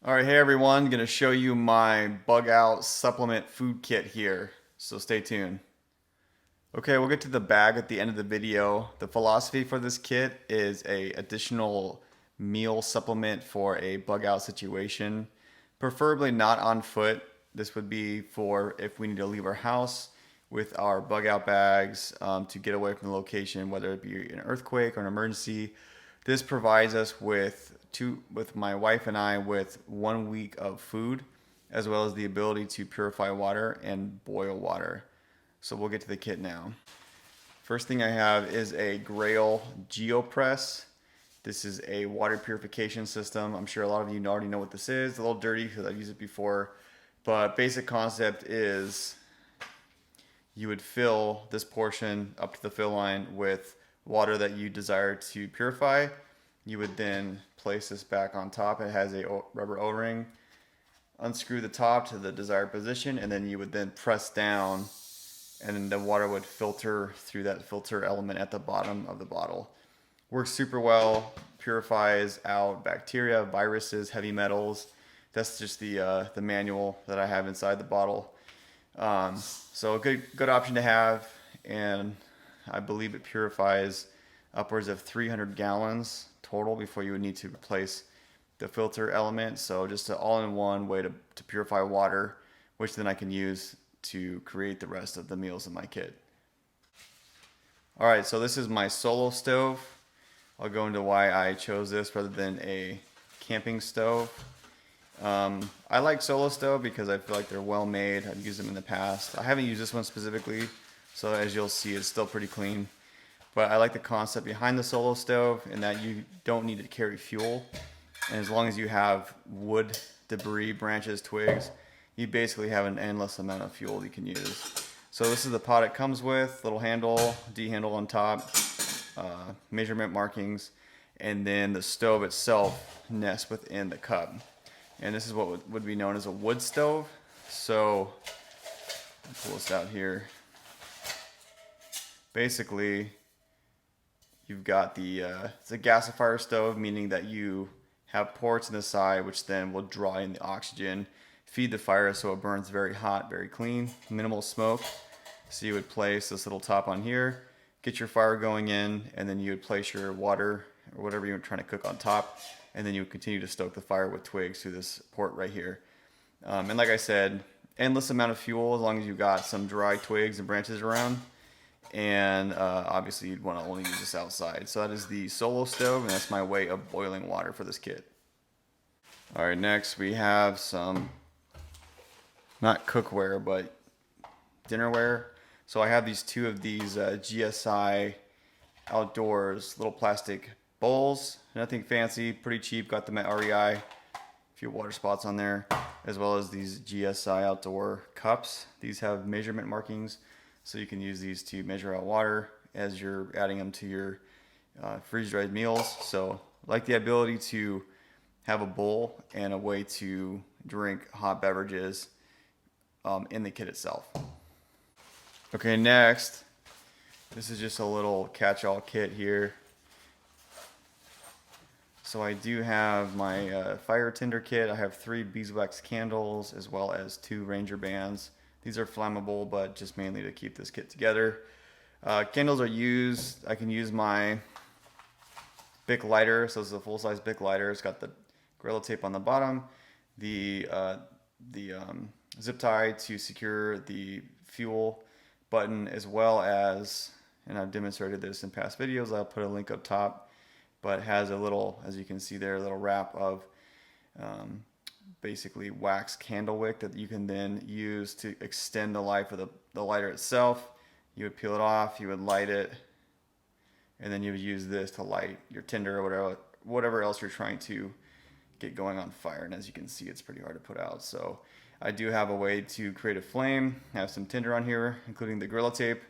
All right, hey everyone, gonna show you my bug out supplement food kit here, so stay tuned. Okay, we'll get to the bag at the end of the video. The philosophy for this kit is a additional meal supplement for a bug out situation, preferably not on foot. This would be for if we need to leave our house with our bug out bags to get away from the location, whether it be an earthquake or an emergency. This provides us with my wife and I with 1 week of food, as well as the ability to purify water and boil water. So we'll get to the kit now. First thing I have is a Grail GeoPress. This is a water purification system. I'm sure a lot of you already know what this is. It's a little dirty because I've used it before, but basic concept is you would fill this portion up to the fill line with water that you desire to purify. You would then place this back on top. It has a rubber O-ring. Unscrew the top to the desired position, and then you would then press down, and then the water would filter through that filter element at the bottom of the bottle. Works super well, purifies out bacteria, viruses, heavy metals. That's just the manual that I have inside the bottle. So a good option to have, and I believe it purifies upwards of 300 gallons total before you would need to replace the filter element. So just an all-in-one way to purify water, which then I can use to create the rest of the meals in my kit. All right, so this is my solo stove. I'll go into why I chose this rather than a camping stove. I like solo stove because I feel like they're well made. I've used them in the past. I haven't used this one specifically, so as you'll see, it's still pretty clean. But I like the concept behind the solo stove in that you don't need to carry fuel. And as long as you have wood, debris, branches, twigs, you basically have an endless amount of fuel you can use. So this is the pot it comes with, little handle, D handle on top, measurement markings, and then the stove itself nests within the cup. And this is what would be known as a wood stove. So, I'll pull this out here. Basically, you've got it's a gasifier stove, meaning that you have ports in the side, which then will draw in the oxygen, feed the fire so it burns very hot, very clean, minimal smoke. So you would place this little top on here, get your fire going in, and then you would place your water or whatever you're trying to cook on top, and then you would continue to stoke the fire with twigs through this port right here. And like I said, endless amount of fuel as long as you've got some dry twigs and branches around. And obviously you'd want to only use this outside. So that is the solo stove, and that's my way of boiling water for this kit. All right, next we have some, not cookware, but dinnerware. So I have two of these GSI Outdoors little plastic bowls. Nothing fancy, pretty cheap. Got them at REI. A few water spots on there, as well as these GSI Outdoor cups. These have measurement markings, so you can use these to measure out water as you're adding them to your freeze-dried meals. So I like the ability to have a bowl and a way to drink hot beverages in the kit itself. Okay, next, this is just a little catch-all kit here. So I do have my fire tinder kit. I have 3 beeswax candles as well as 2 ranger bands. These are flammable, but just mainly to keep this kit together. Candles are used. I can use my Bic lighter. So this is a full-size Bic lighter. It's got the Gorilla Tape on the bottom, the zip tie to secure the fuel button, as well as, and I've demonstrated this in past videos, I'll put a link up top, but it has a little, as you can see there, a little wrap of basically wax candle wick that you can then use to extend the life of the lighter itself. You would peel it off, you would light it, and then you would use this to light your tinder or whatever else you're trying to get going on fire. And as you can see, it's pretty hard to put out. So I do have a way to create a flame. I have some tinder on here, including the Gorilla Tape.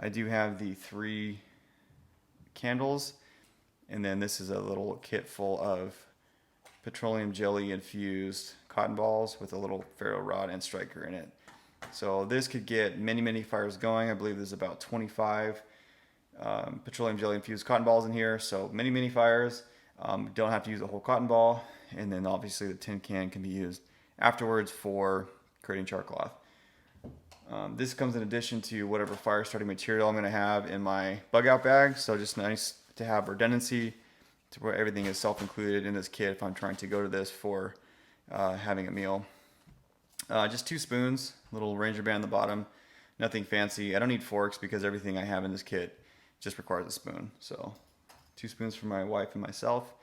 I do have the 3 candles, and then this is a little kit full of petroleum jelly infused cotton balls with a little ferro rod and striker in it. So this could get many fires going. I believe there's about 25 petroleum jelly infused cotton balls in here, so many fires. Don't have to use a whole cotton ball, and then obviously the tin can be used afterwards for creating char cloth. This comes in addition to whatever fire starting material I'm going to have in my bug out bag, so just nice to have redundancy to where everything is self-included in this kit if I'm trying to go to this for having a meal. Just 2 spoons, little ranger band on the bottom, nothing fancy. I don't need forks because everything I have in this kit just requires a spoon. So 2 spoons for my wife and myself.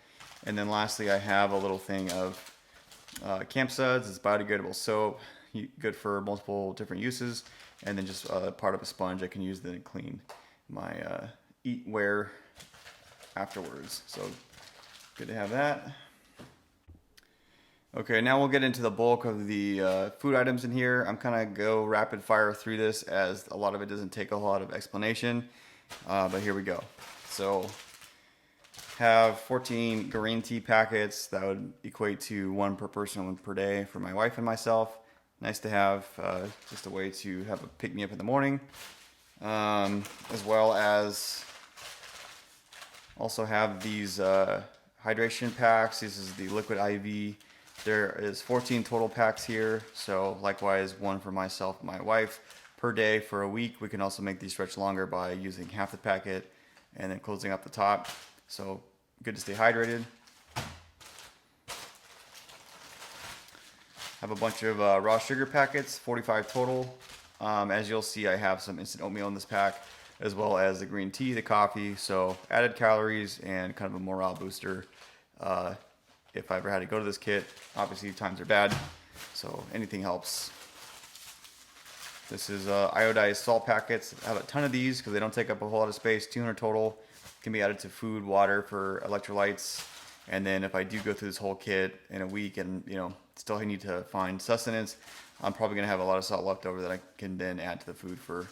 And then lastly, I have a little thing of camp suds. It's biodegradable soap, good for multiple different uses. And then just part of a sponge I can use to clean my eatware afterwards. So good to have that. Okay, now we'll get into the bulk of the food items in here. I'm kind of go rapid fire through this as a lot of it doesn't take a lot of explanation, but here we go. So have 14 green tea packets. That would equate to 1 per person, 1 per day for my wife and myself. Nice to have, just a way to have a pick-me-up in the morning, as well as also have these hydration packs. This is the liquid IV. There is 14 total packs here, so likewise 1 for myself and my wife per day for a week. We can also make these stretch longer by using half the packet and then closing up the top. So good to stay hydrated. Have a bunch of raw sugar packets, 45 total. As you'll see, I have some instant oatmeal in this pack, as well as the green tea, the coffee, so added calories and kind of a morale booster. If I ever had to go to this kit, obviously times are bad, so anything helps. This is iodized salt packets. I have a ton of these because they don't take up a whole lot of space. 200 total. Can be added to food, water for electrolytes. And then if I do go through this whole kit in a week and still need to find sustenance, I'm probably gonna have a lot of salt left over that I can then add to the food for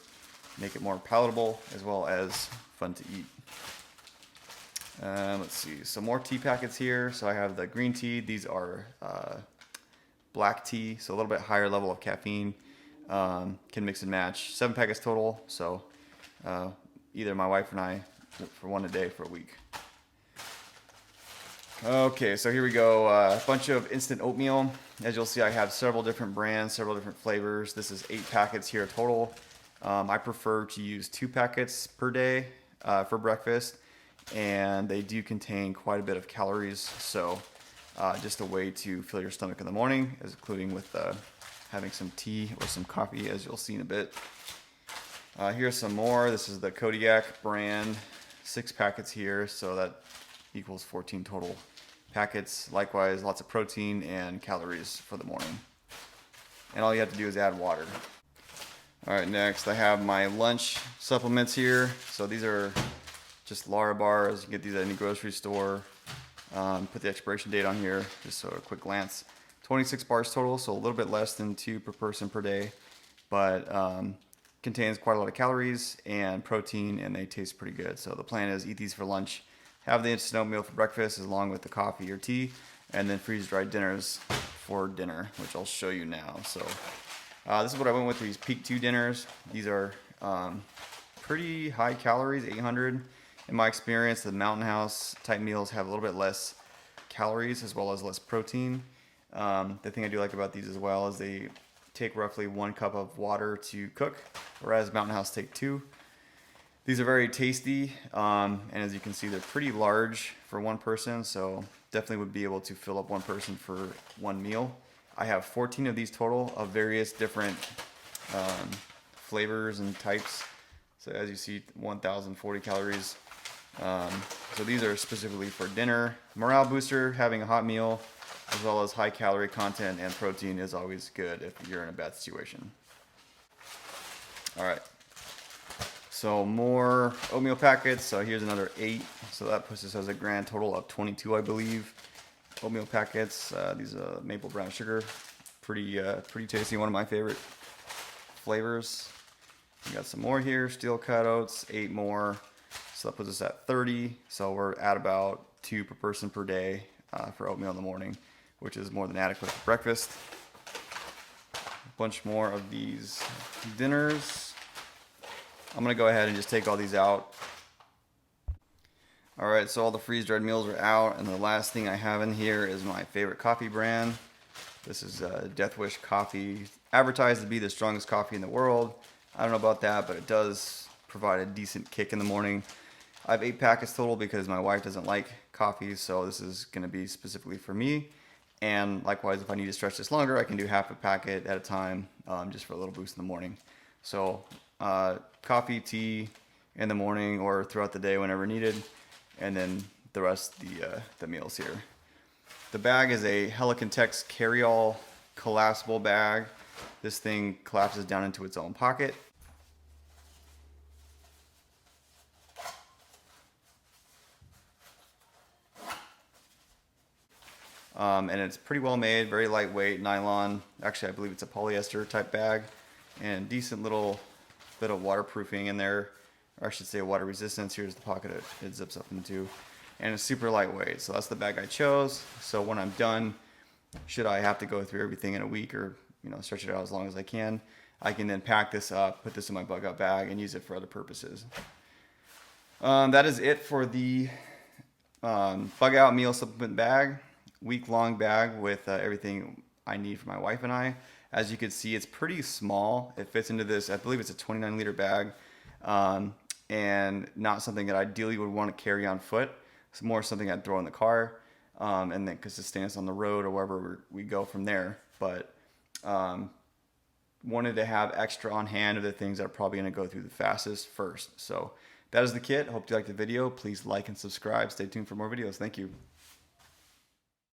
make it more palatable as well as fun to eat. Let's see, some more tea packets here. So I have the green tea. These are black tea, so a little bit higher level of caffeine. Can mix and match. 7 packets total, so either my wife and I for 1 a day for a week. Okay, so here we go. A bunch of instant oatmeal. As you'll see, I have several different brands, several different flavors. This is 8 packets here total. I prefer to use 2 packets per day for breakfast, and they do contain quite a bit of calories. So just a way to fill your stomach in the morning, including with having some tea or some coffee, as you'll see in a bit. Here's some more. This is the Kodiak brand, 6 packets here, so that equals 14 total packets. Likewise, lots of protein and calories for the morning. And all you have to do is add water. All right, next I have my lunch supplements here. So these are just Lara bars. You can get these at any grocery store. Put the expiration date on here, just so a quick glance. 26 bars total, so a little bit less than 2 per person per day, but contains quite a lot of calories and protein, and they taste pretty good. So the plan is eat these for lunch, have the instant oatmeal for breakfast along with the coffee or tea, and then freeze-dried dinners for dinner, which I'll show you now. So this is what I went with, these Peak 2 dinners. These are pretty high calories, 800. In my experience, the Mountain House type meals have a little bit less calories as well as less protein. The thing I do like about these as well is they take roughly 1 cup of water to cook, whereas Mountain House take 2. These are very tasty, and as you can see, they're pretty large for 1 person, so definitely would be able to fill up 1 person for 1 meal. I have 14 of these total of various different flavors and types. So as you see, 1,040 calories. So these are specifically for dinner. Morale booster, having a hot meal, as well as high calorie content and protein is always good if you're in a bad situation. All right. So more oatmeal packets. So here's another 8. So that puts us as a grand total of 22, I believe. Oatmeal packets. These are maple brown sugar. Pretty tasty. One of my favorite flavors. We got some more here. Steel cut oats. 8 more. So that puts us at 30. So we're at about 2 per person per day for oatmeal in the morning, which is more than adequate for breakfast. A bunch more of these dinners. I'm gonna go ahead and just take all these out. All right, so all the freeze-dried meals are out, and the last thing I have in here is my favorite coffee brand. This is Death Wish coffee, advertised to be the strongest coffee in the world. I don't know about that, but it does provide a decent kick in the morning. I have 8 packets total because my wife doesn't like coffee, so this is going to be specifically for me. And likewise, if I need to stretch this longer, I can do half a packet at a time, just for a little boost in the morning. So coffee, tea in the morning or throughout the day whenever needed, and then the rest the meals here. The bag is a Helikon Tex Carryall collapsible bag. This thing collapses down into its own pocket. And it's pretty well made, very lightweight, nylon. Actually, I believe it's a polyester type bag, and decent little bit of waterproofing in there, or I should say water resistance. Here's the pocket it zips up into, and it's super lightweight. So that's the bag I chose. So when I'm done, should I have to go through everything in a week, or stretch it out as long as I can then pack this up, put this in my bug out bag, and use it for other purposes. That is it for the bug out meal supplement bag. Week-long bag with everything I need for my wife and I. As you can see, it's pretty small. It fits into this, I believe it's a 29-liter bag, and not something that I ideally would want to carry on foot. It's more something I'd throw in the car, and then because it stands on the road or wherever we go from there. But wanted to have extra on hand of the things that are probably going to go through the fastest first. So that is the kit. Hope you liked the video. Please like and subscribe. Stay tuned for more videos. Thank you.